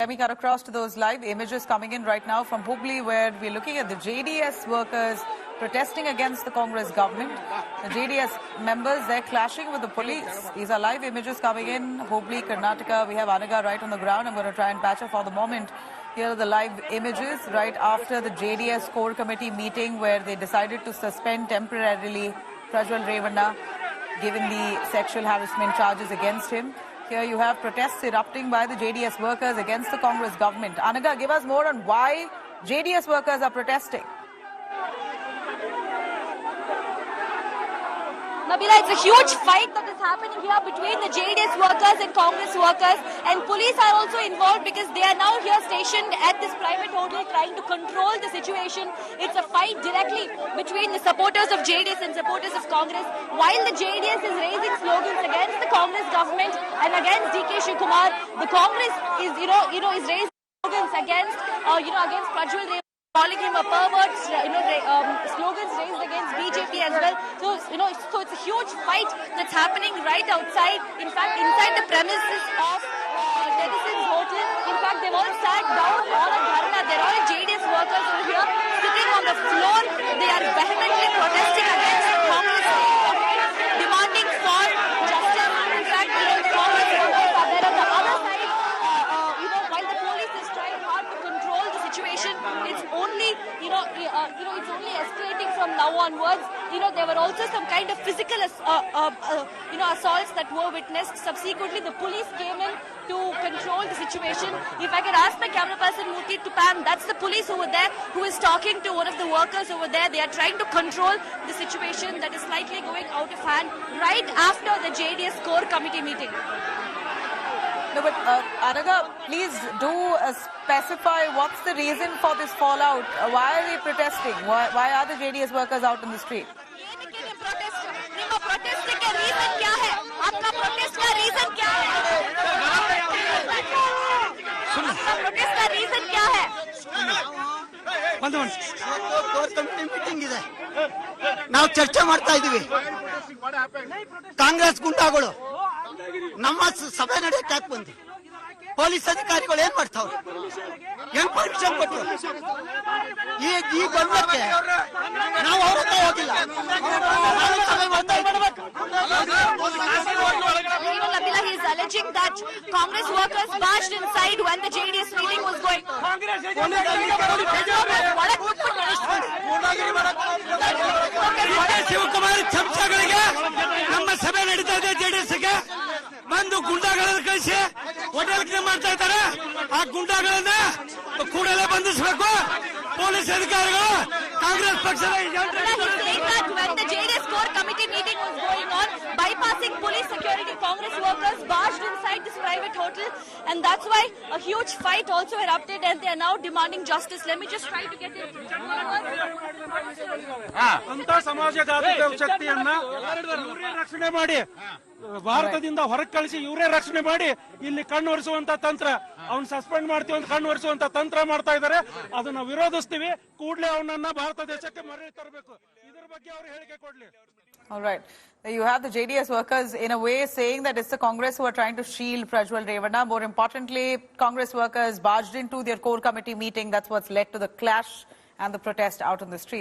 Let me cut across to those live images coming in right now from Hubli, where we're looking at the JDS workers protesting against the Congress government. The JDS members, they're clashing with the police. These are live images coming in. Hubli, Karnataka. We have Anaga right on the ground. I'm going to try and patch up for the moment. Here are the live images right after the JDS core committee meeting, where they decided to suspend temporarily Prajwal Revanna, given the sexual harassment charges against him. Here you have protests erupting by the JDS workers against the Congress government. Anaga, give us more on why JDS workers are protesting. Nabila, it's a huge fight that is happening here between the JDS workers and Congress workers, and police are also involved because they are now here stationed at this private hotel trying to control the situation. It's a fight directly between the supporters of JDS and supporters of Congress, while the JDS is raising slogans against the Congress government and against DK Shivakumar. The Congress is, is raising slogans against, against Prajwal Revanna, calling him a pervert, slogans raised against BJP as well. So it's a huge fight that's happening right outside. In fact, inside the premises of Dennison's Hotel. In fact, they've all sat down on a dharna. They're all JDS workers over here, sitting on the floor. They are vehemently protesting against the Congress government, demanding for justice. In fact, the Congress workers are there on the other side. While the police is trying hard to control the situation, it's only, it's only escalating from now onwards. There were also some kind of physical, assaults that were witnessed. Subsequently, the police came in to control the situation. If I could ask my camera person, Murthy, to Pam, that's the police over there who is talking to one of the workers over there. They are trying to control the situation that is slightly going out of hand right after the JDS core committee meeting. No, but Anaga, please do specify what's the reason for this fallout. Why are they protesting? Why are the JDS workers out in the street? Meeting ಇದೆ, ನಾವು ಚರ್ಚೆ ಮಾಡ್ತಾ ಇದೀವಿ. ಕಾಂಗ್ರೆಸ್ ಗುಂಡಾಗಳು ನಮ್ಮ ಸಭೆ ನಡೆಯಕ್ಕೆ ಯಾಕೆ ಬಂದ್ರು? Police ಅಧಿಕಾರಿಗಳು ಏನ್ ಮಾಡ್ತಾವ್ರು? ಏನ್ ಪರ್ಮಿಷನ್ ಕೊಟ್ಟರು? ಈ ಬಂದಕ್ಕೆ ನಾವು ಅವ್ರ ಹತ್ರ ಹೋಗಿಲ್ಲ. He is alleging that Congress workers barged inside when the JDS meeting was going. Shivakumar ಚಮಚಗಳಿಗೆ ನಮ್ಮ ಸಭೆ ನಡೀತಾ ಇದೆ. ಜೆಡಿಎಸ್ಗೆ ಬಂದು ಗುಂಡಾಗಳನ್ನು ಕಳಿಸಿ ಹೋಟೆಲ್ ಮಾಡ್ತಾ ಇದ್ದಾರೆ. ಆ ಗುಂಡಾಗಳನ್ನ ಕೂಡಲೇ ಬಂಧಿಸಬೇಕು ಪೊಲೀಸ್ ಅಧಿಕಾರಿಗಳು. ಕಾಂಗ್ರೆಸ್ ಪಕ್ಷದ when the JDS core committee meeting was going on, bypassing police security, Congress workers barged inside this private hotel, and that's why a huge fight also erupted, and they are now demanding justice. Let me just try to get it. ಅಂತ ಸಮಾಜಘಾತಕ ಶಕ್ತಿಯನ್ನ ಇವರೇ ರಕ್ಷಣೆ ಮಾಡಿ, ಭಾರತದಿಂದ ಹೊರಗೆ ಕಳಿಸಿ ಇವರೇ ರಕ್ಷಣೆ ಮಾಡಿ ಇಲ್ಲಿ ಕಣ್ಣು ಒರೆಸುವಂತ ತಂತ್ರ, ಅವ್ನು ಸಸ್ಪೆಂಡ್ ಮಾಡ್ತೀವಿ ಅಂತ ಕಣ್ಣು ಒರೆಸುವಂತ ತಂತ್ರ ಮಾಡ್ತಾ ಇದ್ದಾರೆ. ಅದನ್ನ ವಿರೋಧಿಸ್ತೀವಿ. ಕೂಡಲೇ ಅವನನ್ನ ಭಾರತ ದೇಶಕ್ಕೆ ಮರಳಿ ತರಬೇಕು. ಇದರ ಬಗ್ಗೆ ಅವರು ಹೇಳಿಕೆ ಕೊಡ್ಲಿ. All right. You have the JDS workers in a way saying that it's the Congress who are trying to shield Prajwal Revanna. More importantly, Congress workers barged into their core committee meeting. That's what's led to the clash and the protest out on the streets.